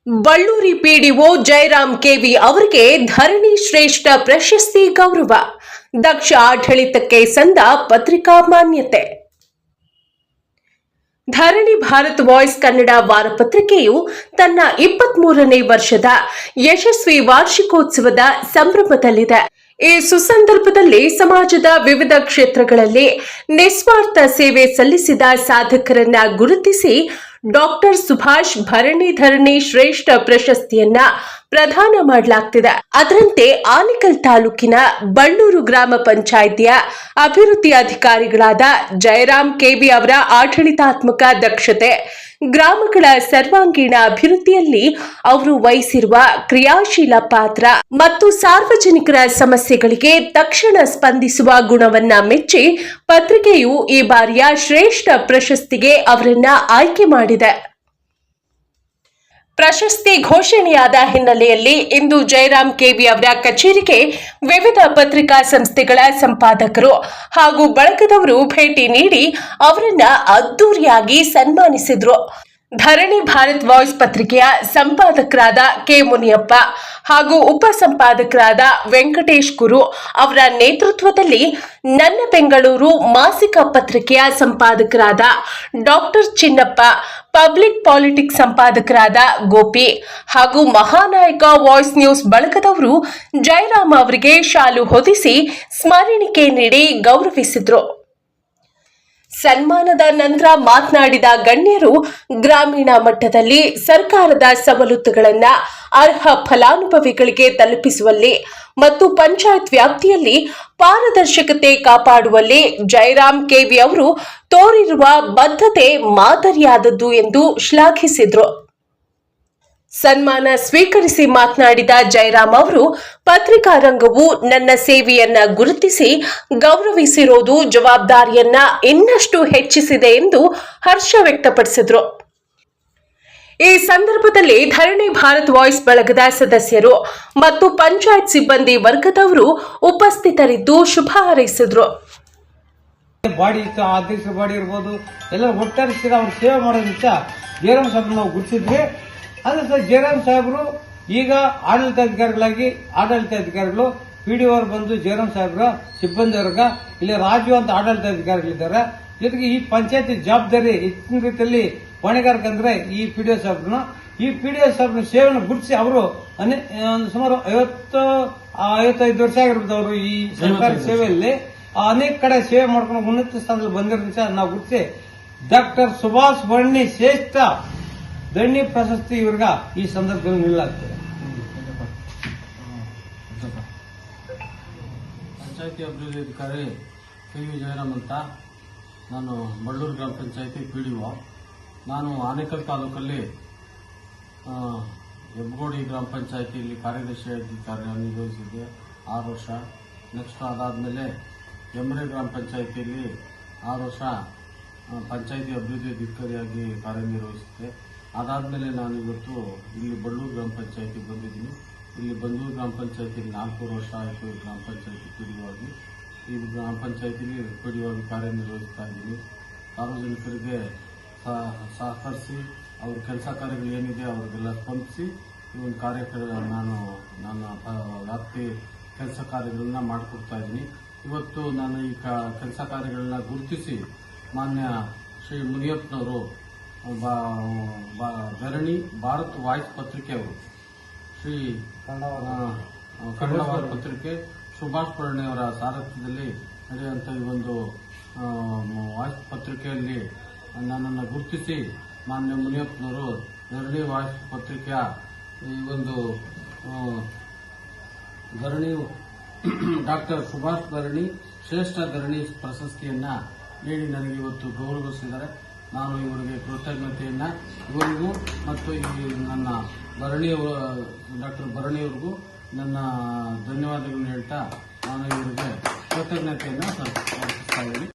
ಬಳ್ಳೂರಿ PDO Jayaram KV ಅವರಿಗೆ ಧರಣಿ ಶ್ರೇಷ್ಠ ಪ್ರಶಸ್ತಿ ಗೌರವ. ದಕ್ಷ ಆಡಳಿತಕ್ಕೆ ಸಂದ ಪತ್ರಿಕಾ ಮಾನ್ಯತೆ. ಧರಣಿ ಭಾರತ್ ವಾಯ್ಸ್ ಕನ್ನಡ ವಾರಪತ್ರಿಕೆಯು ತನ್ನ 23ನೇ ವರ್ಷದ ಯಶಸ್ವಿ ವಾರ್ಷಿಕೋತ್ಸವದ ಸಂಭ್ರಮದಲ್ಲಿದೆ. ಈ ಸುಸಂದರ್ಭದಲ್ಲಿ ಸಮಾಜದ ವಿವಿಧ ಕ್ಷೇತ್ರಗಳಲ್ಲಿ ನಿಸ್ವಾರ್ಥ ಸೇವೆ ಸಲ್ಲಿಸಿದ ಸಾಧಕರನ್ನ ಗುರುತಿಸಿ ಡಾಕ್ಟರ್ ಸುಭಾಷ್ ಭರಣಿ ಧರಣಿ ಶ್ರೇಷ್ಠ ಪ್ರಶಸ್ತಿಯನ್ನ ಪ್ರದಾನ ಮಾಡಲಾಗ್ತಿದೆ. ಅದರಂತೆ ಆನೇಕಲ್ ತಾಲೂಕಿನ ಬಳ್ಳೂರು ಗ್ರಾಮ ಪಂಚಾಯಿತಿಯ ಅಭಿವೃದ್ಧಿ ಅಧಿಕಾರಿಗಳಾದ ಜಯರಾಮ್ ಕೆವಿ ಅವರ ಆಡಳಿತಾತ್ಮಕ ದಕ್ಷತೆ, ಗ್ರಾಮಗಳ ಸರ್ವಾಂಗೀಣ ಅಭಿವೃದ್ಧಿಯಲ್ಲಿ ಅವರು ವಹಿಸಿರುವ ಕ್ರಿಯಾಶೀಲ ಪಾತ್ರ ಮತ್ತು ಸಾರ್ವಜನಿಕರ ಸಮಸ್ಯೆಗಳಿಗೆ ತಕ್ಷಣ ಸ್ಪಂದಿಸುವ ಗುಣವನ್ನ ಮೆಚ್ಚಿ ಪತ್ರಿಕೆಯು ಈ ಬಾರಿಯ ಶ್ರೇಷ್ಠ ಪ್ರಶಸ್ತಿಗೆ ಅವರನ್ನ ಆಯ್ಕೆ ಮಾಡಿದೆ. ಪ್ರಶಸ್ತಿ ಘೋಷಣೆಯಾದ ಹಿನ್ನೆಲೆಯಲ್ಲಿ ಇಂದು ಜಯರಾಮ್ ಕೆವಿ ಅವರ ಕಚೇರಿಗೆ ವಿವಿಧ ಪತ್ರಿಕಾ ಸಂಸ್ಥೆಗಳ ಸಂಪಾದಕರು ಹಾಗೂ ಬಳಗದವರು ಭೇಟಿ ನೀಡಿ ಅವರನ್ನ ಅದ್ದೂರಿಯಾಗಿ ಸನ್ಮಾನಿಸಿದ್ರು. ಧರಣಿ ಭಾರತ್ ವಾಯ್ಸ್ ಪತ್ರಿಕೆಯ ಸಂಪಾದಕರಾದ ಕೆ ಮುನಿಯಪ್ಪ ಹಾಗೂ ಉಪ ಸಂಪಾದಕರಾದ ವೆಂಕಟೇಶ್ ಗುರು ಅವರ ನೇತೃತ್ವದಲ್ಲಿ ನನ್ನ ಬೆಂಗಳೂರು ಮಾಸಿಕ ಪತ್ರಿಕೆಯ ಸಂಪಾದಕರಾದ ಡಾಕ್ಟರ್ ಚಿನ್ನಪ್ಪ, ಪಬ್ಲಿಕ್ ಪಾಲಿಟಿಕ್ಸ್ ಸಂಪಾದಕರಾದ ಗೋಪಿ ಹಾಗೂ ಮಹಾನಾಯಕ ವಾಯ್ಸ್ ನ್ಯೂಸ್ ಬಳಗದವರು ಜಯರಾಮ್ ಅವರಿಗೆ ಶಾಲು ಹೊದಿಸಿ ಸ್ಮರಣಿಕೆ ನೀಡಿ ಗೌರವಿಸಿದ್ರು. ಸನ್ಮಾನದ ನಂತರ ಮಾತನಾಡಿದ ಗಣ್ಯರು, ಗ್ರಾಮೀಣ ಮಟ್ಟದಲ್ಲಿ ಸರ್ಕಾರದ ಸವಲತ್ತುಗಳನ್ನು ಅರ್ಹ ಫಲಾನುಭವಿಗಳಿಗೆ ತಲುಪಿಸುವಲ್ಲಿ ಮತ್ತು ಪಂಚಾಯತ್ ವ್ಯಾಪ್ತಿಯಲ್ಲಿ ಪಾರದರ್ಶಕತೆ ಕಾಪಾಡುವಲ್ಲಿ ಜಯರಾಮ್ ಕೆವಿ ಅವರು ತೋರಿರುವ ಬದ್ಧತೆ ಮಾದರಿಯಾದದ್ದು ಎಂದು ಶ್ಲಾಘಿಸಿದರು. ಸನ್ಮಾನ ಸ್ವೀಕರಿಸಿ ಮಾತನಾಡಿದ ಜಯರಾಮ್ ಅವರು, ಪತ್ರಿಕಾ ರಂಗವು ನನ್ನ ಸೇವೆಯನ್ನ ಗುರುತಿಸಿ ಗೌರವಿಸಿರುವುದು ಜವಾಬ್ದಾರಿಯನ್ನ ಇನ್ನಷ್ಟು ಹೆಚ್ಚಿಸಿದೆ ಎಂದು ಹರ್ಷ ವ್ಯಕ್ತಪಡಿಸಿದರು. ಈ ಸಂದರ್ಭದಲ್ಲಿ ಧರಣಿ ಭಾರತ್ ವಾಯ್ಸ್ ಬಳಗದ ಸದಸ್ಯರು ಮತ್ತು ಪಂಚಾಯತ್ ಸಿಬ್ಬಂದಿ ವರ್ಗದವರು ಉಪಸ್ಥಿತರಿದ್ದು ಶುಭ ಹಾರೈಸಿದರು. ಬಾಡಿ ಇತ್ತು, ಅಧ್ಯಕ್ಷರ ಬಾಡಿ ಇರ್ಬೋದು, ಎಲ್ಲ ಒಟ್ಟಾರೆ ಅವ್ರು ಸೇವೆ ಮಾಡೋದ್ರಿಂದ ಜಯರಾಮ್ ಸಾಹೇಬ್ ನಾವು ಗುರುತಿಸಿದ್ವಿ. ಅದೇ ಸರ್, ಜಯರಾಮ್ ಸಾಹೇಬರು ಈಗ ಆಡಳಿತಾಧಿಕಾರಿಗಳು ಪಿಡಿಒ ಅವರು ಬಂದು ಜಯರಾಮ್ ಸಾಹೇಬ್ರ ಸಿಬ್ಬಂದಿ ವರ್ಗ, ಇಲ್ಲಿ ರಾಜು ಅಂತ ಆಡಳಿತಾಧಿಕಾರಿಗಳಿದ್ದಾರೆ. ಜೊತೆಗೆ ಈ ಪಂಚಾಯತಿ ಜವಾಬ್ದಾರಿ ಹೆಚ್ಚಿನ ರೀತಿಯಲ್ಲಿ ಹೊಣೆಗಾರಿಕೆ ಈ ಪಿಡಿಒ ಸಾಹೇಬ್ರನ್ನ, ಈ ಪಿಡಿಒ ಸಾಹೇಬ್ರ ಸೇವೆಯನ್ನು ಗುರುತಿಸಿ ಅವರು ಸುಮಾರು 55 ವರ್ಷ ಆಗಿರ್ಬೋದು. ಅವರು ಈ ಸರ್ಕಾರಿ ಸೇವೆಯಲ್ಲಿ ಅನೇಕ ಕಡೆ ಸೇವೆ ಮಾಡ್ಕೊಂಡು ಉನ್ನತ ಸ್ಥಾನದಲ್ಲಿ ಬಂದಿರೋದ್ರಿಂದ ನಾವು ಗುರುತಿಸಿ ಡಾಕ್ಟರ್ ಸುಭಾಷ್ ಭರಣಿ ಶ್ರೇಷ್ಠ ಧರಣಿ ಪ್ರಶಸ್ತಿ ಇವ್ರಿಗ ಈ ಸಂದರ್ಭದಲ್ಲಿ ನೀಡಲಾಗ್ತದೆ. ಪಂಚಾಯತಿ ಅಭಿವೃದ್ಧಿ ಅಧಿಕಾರಿ ಕೆವಿ ಜಯರಾಮ್ ಅಂತ. ನಾನು ಬಳ್ಳೂರು ಗ್ರಾಮ ಪಂಚಾಯತಿ ಪಿಡಿಒ. ನಾನು ಆನೇಕಲ್ ತಾಲೂಕಲ್ಲಿ ಹೆಬ್ಬಗೋಡಿ ಗ್ರಾಮ ಪಂಚಾಯತಿಯಲ್ಲಿ ಕಾರ್ಯದರ್ಶಿ ಅಧಿಕಾರಿ ನಿರ್ವಹಿಸಿದ್ದೆ 6 ವರ್ಷ. ನೆಕ್ಸ್ಟ್ ಅದಾದಮೇಲೆ ಯಮರೆ ಗ್ರಾಮ ಪಂಚಾಯತಿಯಲ್ಲಿ 6 ವರ್ಷ ಪಂಚಾಯತಿ ಅಭಿವೃದ್ಧಿ ಅಧಿಕಾರಿಯಾಗಿ ಕಾರ್ಯನಿರ್ವಹಿಸಿದ್ದೆ. ಅದಾದಮೇಲೆ ನಾನು ಇವತ್ತು ಇಲ್ಲಿ ಬಳ್ಳೂರು ಗ್ರಾಮ ಪಂಚಾಯತಿಗೆ ಬಂದಿದ್ದೀನಿ. ಇಲ್ಲಿ ಬಳ್ಳೂರು ಗ್ರಾಮ ಪಂಚಾಯತಿಯಲ್ಲಿ 4 ವರ್ಷ ಆಯಿತು ಗ್ರಾಮ ಪಂಚಾಯತಿ ಪಿಡಿಒ ಆಗಿ. ಈ ಗ್ರಾಮ ಪಂಚಾಯತಿಲಿ ಪಿಡಿಒ ಆಗಿ ಕಾರ್ಯನಿರ್ವಹಿಸ್ತಾ ಇದ್ದೀನಿ. ಸಾರ್ವಜನಿಕರಿಗೆ ಸಹಕರಿಸಿ ಅವ್ರ ಕೆಲಸ ಕಾರ್ಯಗಳು ಏನಿದೆ ಅವ್ರಿಗೆಲ್ಲ ಸ್ಪಂದಿಸಿ ಈ ಒಂದು ನಾನು ನನ್ನ ವ್ಯಾಪ್ತಿ ಕೆಲಸ ಕಾರ್ಯಗಳನ್ನ ಮಾಡಿಕೊಡ್ತಾ ಇದ್ದೀನಿ. ಇವತ್ತು ನಾನು ಈ ಕೆಲಸ ಕಾರ್ಯಗಳನ್ನ ಗುರುತಿಸಿ ಮಾನ್ಯ ಶ್ರೀ ಮುನಿಯಪ್ಪನವರು ಧರಣಿ ಭಾರತ್ ವಾಯ್ಸ್ ಪತ್ರಿಕೆ ಅವರು ಶ್ರೀ ಕನ್ನಡ ಪತ್ರಿಕೆ ಸುಭಾಷ್ ಭರಣಿ ಅವರ ಸಾರಥ್ಯದಲ್ಲಿ ನಡೆಯುವಂಥ ಈ ಒಂದು ವಾಯ್ಸ್ ಪತ್ರಿಕೆಯಲ್ಲಿ ನನ್ನನ್ನು ಗುರುತಿಸಿ ಮಾನ್ಯ ಮುನಿಯಪ್ಪನವರು ಧರಣಿ ವಾಯ್ಸ್ ಪತ್ರಿಕೆಯ ಈ ಒಂದು ಧರಣಿ ಡಾಕ್ಟರ್ ಸುಭಾಷ್ ಭರಣಿ ಶ್ರೇಷ್ಠ ಧರಣಿ ಪ್ರಶಸ್ತಿಯನ್ನ ನೀಡಿ ನನಗೆ ಇವತ್ತು ಗೌರವಿಸಿದ್ದಾರೆ. ನಾನು ಇವರಿಗೆ ಕೃತಜ್ಞತೆಯನ್ನ ಇವರಿಗೂ ಮತ್ತು ಈ ನನ್ನ ಡಾಕ್ಟರ್ ಭರಣಿಯವರಿಗೂ ನನ್ನ ಧನ್ಯವಾದಗಳನ್ನು ಹೇಳ್ತಾ ನಾನು ಇವರಿಗೆ ಕೃತಜ್ಞತೆಯನ್ನು ಸಲ್ಲಿಸ್ತಾ ಇದ್ದೀನಿ.